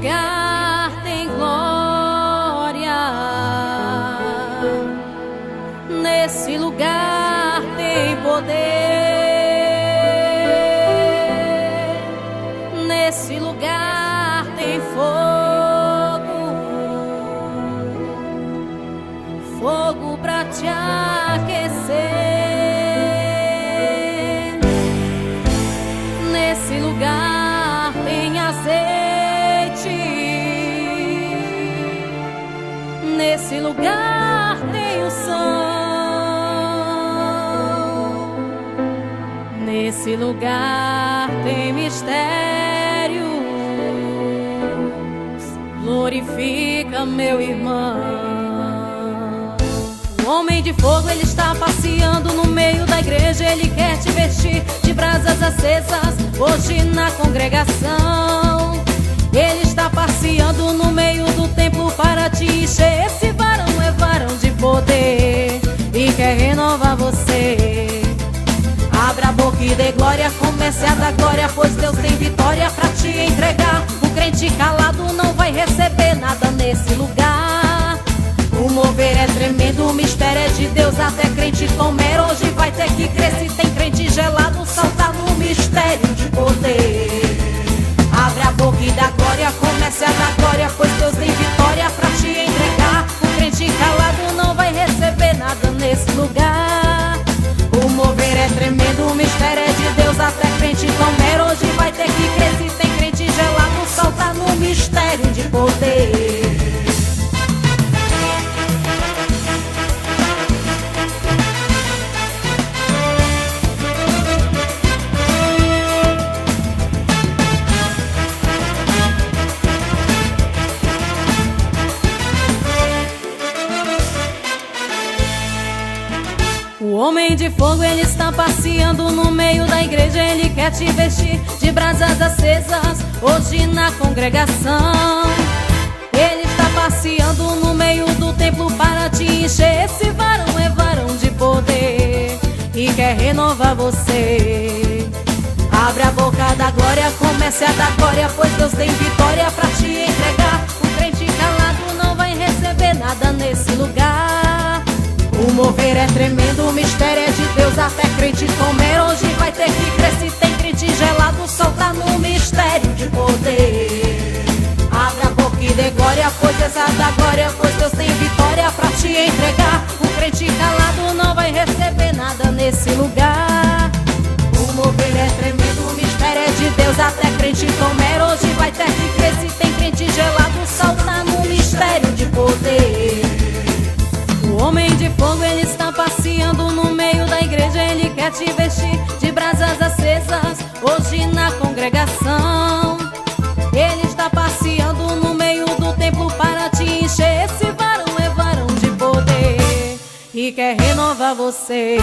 lugar tem glória, nesse lugar tem poder, nesse lugar tem fogo, fogo pra te aquecer. Nesse lugar tem azeite, nesse lugar tem unção, nesse lugar tem mistérios. Glorifica, meu irmão. O homem de fogo, ele está passeando no meio da igreja. Ele quer te vestir de brasas acesas hoje na congregação. Ele está passeando no meio do templo para te encher. Esse varão é varão de poder e quer renovar você. Abra a boca e dê glória, comece a dar glória, pois Deus tem vitória para te entregar. O crente calado não vai receber nada nesse lugar. O mover é tremendo, o mistério é de Deus. Até crente tomer hoje vai ter que crer. Se tem crente gelado, salta no mistério de poder. Abre a boca e dá glória, comece a dar glória, pois Deus tem vitória pra te entregar. O crente calado não vai receber nada nesse lugar. O mover é tremendo, o mistério é de Deus. Até crente tomer hoje vai ter que crer. Se tem crente gelado, salta no mistério de poder. O homem de fogo, ele está passeando no meio da igreja. Ele quer te vestir de brasas acesas hoje na congregação. Ele está passeando no meio do templo para te encher. Esse varão é varão de poder e quer renovar você. Abre a boca da glória, comece a dar glória, pois Deus tem vitória pra te entregar. O crente calado não vai receber nada nesse lugar. O mover é tremendo, o mistério é de Deus. Até crente comer hoje vai ter que crer. Se tem crente gelado, solta no mistério de poder. Abre a boca e dê glória, pois Deus é da glória, pois Deus tem vitória pra te entregar. O crente calado não vai receber nada nesse lugar. O mover é tremendo, o mistério é de Deus. Até crente comer hoje vai ter que crer. Se tem crente gelado, solta no mistério de poder. O homem de fogo, ele está passeando no meio da igreja. Ele quer te vestir de brasas acesas hoje na congregação. Ele está passeando no meio do templo para te encher. Esse varão é varão de poder e quer renovar você.